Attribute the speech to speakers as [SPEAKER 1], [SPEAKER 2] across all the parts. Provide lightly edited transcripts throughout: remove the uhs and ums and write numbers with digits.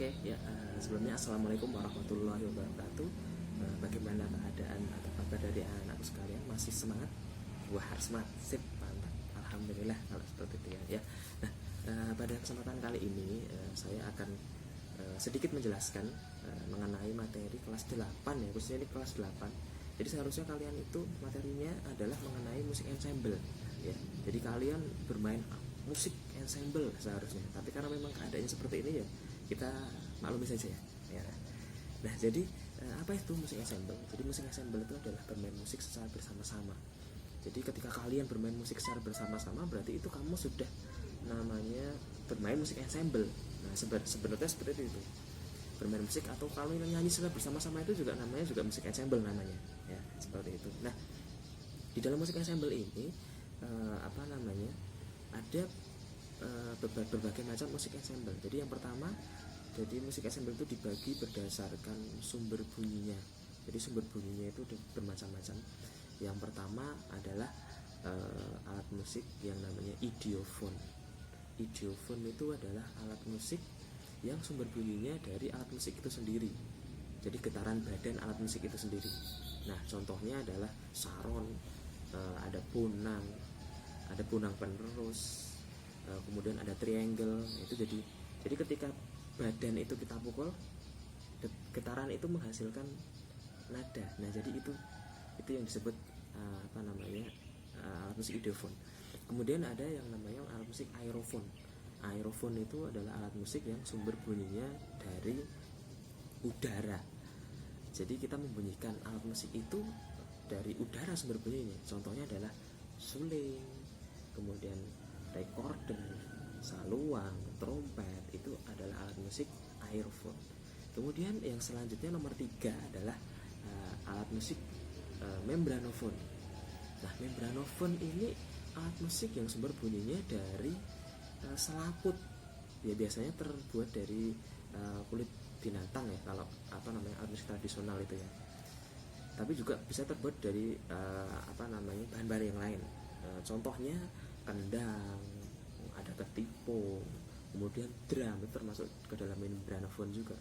[SPEAKER 1] Oke, ya, sebelumnya assalamualaikum warahmatullahi wabarakatuh. Bagaimana keadaan atau kabar dari anak-anakku sekalian? Masih semangat? Wah, harus semangat, sip, mantap. Alhamdulillah kalau seperti itu ya. Nah, pada kesempatan kali ini saya akan sedikit menjelaskan mengenai materi kelas 8 ya, khususnya di kelas 8. Jadi seharusnya kalian itu materinya adalah mengenai musik ensemble ya. Jadi kalian bermain musik ensemble seharusnya. Tapi karena memang keadaannya seperti ini ya, kita maklumi saja ya. Nah, jadi apa itu musik ensemble? Jadi musik ensemble itu adalah bermain musik secara bersama-sama. Jadi ketika kalian bermain musik secara bersama-sama, berarti itu kamu sudah namanya bermain musik ensemble. Nah, sebenarnya seperti itu. Bermain musik atau kalau nyanyi secara bersama-sama itu juga namanya juga musik ensemble namanya. Ya, seperti itu. Nah, di dalam musik ensemble ini ada berbagai macam musik ensemble. Jadi yang pertama, jadi musik ensemble itu dibagi berdasarkan sumber bunyinya. Jadi sumber bunyinya itu bermacam-macam. Yang pertama adalah alat musik yang namanya idiophone. Idiophone itu adalah alat musik yang sumber bunyinya dari alat musik itu sendiri. Jadi getaran badan alat musik itu sendiri. Nah, contohnya adalah saron, ada bonang penerus, kemudian ada triangle. Itu jadi ketika badan itu kita pukul, getaran itu menghasilkan nada. Nah, jadi itu yang disebut alat musik idiophone. Kemudian ada yang namanya alat musik aerophone. Aerophone itu adalah alat musik yang sumber bunyinya dari udara. Jadi kita membunyikan alat musik itu dari udara sumber bunyinya. Contohnya adalah suling, kemudian recorder, saluang, trompet, itu adalah alat musik aerophone. Kemudian yang selanjutnya nomor 3 adalah alat musik membranophone. Nah, membranophone ini alat musik yang sumber bunyinya dari selaput. Ya, biasanya terbuat dari kulit binatang ya, kalau alat musik tradisional itu ya. Tapi juga bisa terbuat dari bahan-bahan yang lain. Contohnya kendang, ada ketipung, kemudian drum itu termasuk ke dalam membranophone juga.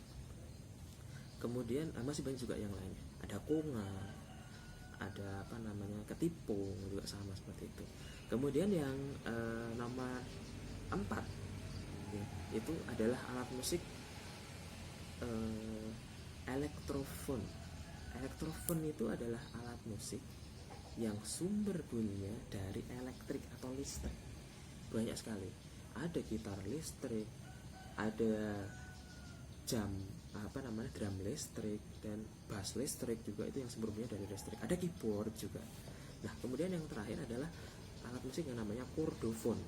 [SPEAKER 1] Kemudian masih banyak juga yang lainnya. Ada konga, ada ketipung juga sama seperti itu. Kemudian yang nomor 4 ya, itu adalah alat musik elektrophone. Elektrophone itu adalah alat musik yang sumber bunyinya dari elektrik atau listrik. Banyak sekali. Ada gitar listrik, ada drum listrik, dan bass listrik juga, itu yang sumber bunyinya dari listrik. Ada keyboard juga. Nah, kemudian yang terakhir adalah alat musik yang namanya chordophone.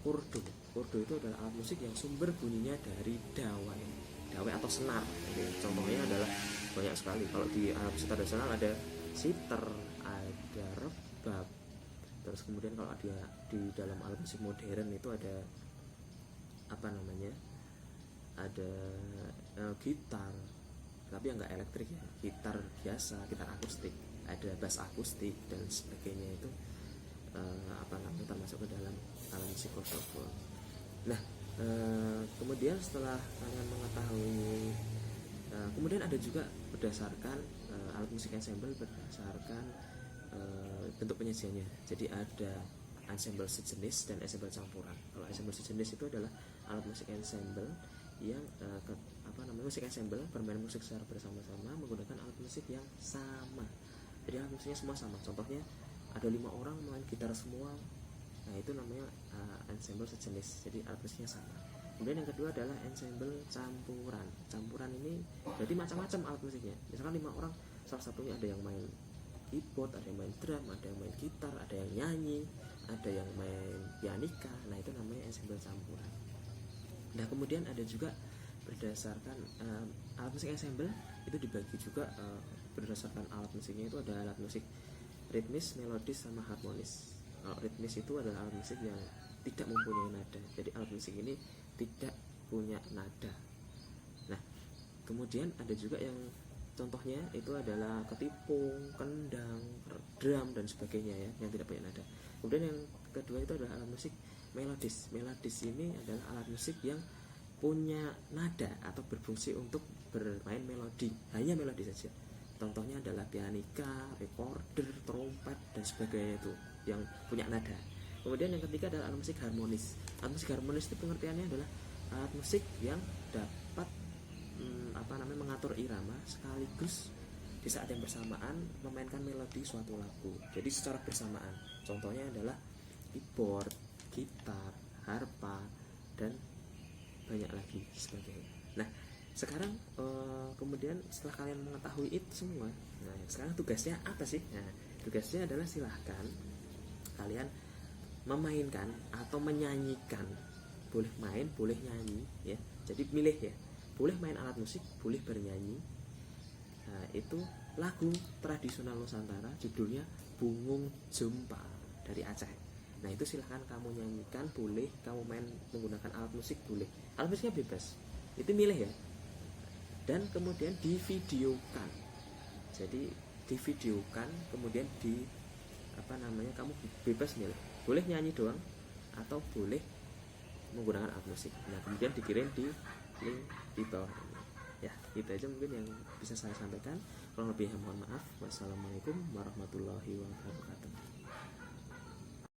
[SPEAKER 1] Chordo itu adalah alat musik yang sumber bunyinya dari dawai atau senar. Contohnya adalah banyak sekali. Kalau di alat musik tradisional ada sitar, ada rebab. Terus kemudian kalau ada di dalam alat musik modern itu ada ada gitar, tapi yang nggak elektrik ya, gitar biasa, gitar akustik, ada bass akustik dan sebagainya. Itu termasuk ke dalam alat musik chordophone. Nah, kemudian setelah kalian mengetahui, kemudian ada juga berdasarkan alat musik ensemble berdasarkan bentuk penyajiannya. Jadi ada ensemble sejenis dan ensemble campuran. Kalau ensemble sejenis itu adalah alat musik ensemble yang musik ensemble bermain musik secara bersama-sama menggunakan alat musik yang sama. Jadi alat musiknya semua sama. Contohnya ada 5 orang main gitar semua. Nah, itu namanya ensemble sejenis. Jadi alat musiknya sama. Kemudian yang kedua adalah ensemble campuran. Campuran ini berarti macam-macam alat musiknya. Misalkan 5 orang, salah satunya ada yang main keyboard, ada yang main drum, ada yang main gitar, ada yang nyanyi, ada yang main pianika. Nah, itu namanya ensemble campuran. Nah, kemudian ada juga berdasarkan alat musik ensemble itu dibagi juga berdasarkan alat musiknya. Itu ada alat musik ritmis, melodis, sama harmonis. Kalau ritmis itu adalah alat musik yang tidak mempunyai nada. Jadi alat musik ini tidak punya nada. Nah, kemudian ada juga yang contohnya itu adalah ketipung, kendang, drum dan sebagainya ya, yang tidak punya nada. Kemudian yang kedua itu adalah alat musik melodis. Melodis ini adalah alat musik yang punya nada atau berfungsi untuk bermain melodi, hanya melodi saja. Contohnya adalah pianika, recorder, trompet dan sebagainya itu yang punya nada. Kemudian yang ketiga adalah alat musik harmonis. Alat musik harmonis itu pengertiannya adalah alat musik yang dapat mengatur irama sekaligus di saat yang bersamaan memainkan melodi suatu lagu. Jadi secara bersamaan. Contohnya adalah keyboard, gitar, harpa dan banyak lagi sebagainya. Nah, sekarang kemudian setelah kalian mengetahui itu semua, nah sekarang tugasnya apa sih? Nah, tugasnya adalah silahkan kalian memainkan atau menyanyikan, boleh main, boleh nyanyi, ya. Jadi milih ya, boleh main alat musik, boleh bernyanyi. Nah, itu lagu tradisional Nusantara, judulnya Bungung Jompa dari Aceh. Nah, itu silahkan kamu nyanyikan, boleh kamu main menggunakan alat musik, boleh. Alat musiknya bebas, itu milih ya. Dan kemudian divideokan. Jadi divideokan, kemudian kamu bebas milih, boleh nyanyi doang atau boleh menggunakan alat musik. Nah, kemudian dikirim di link di bawah ini. Ya, itu aja mungkin yang bisa saya sampaikan. Kurang lebihnya mohon maaf. Wassalamualaikum warahmatullahi wabarakatuh.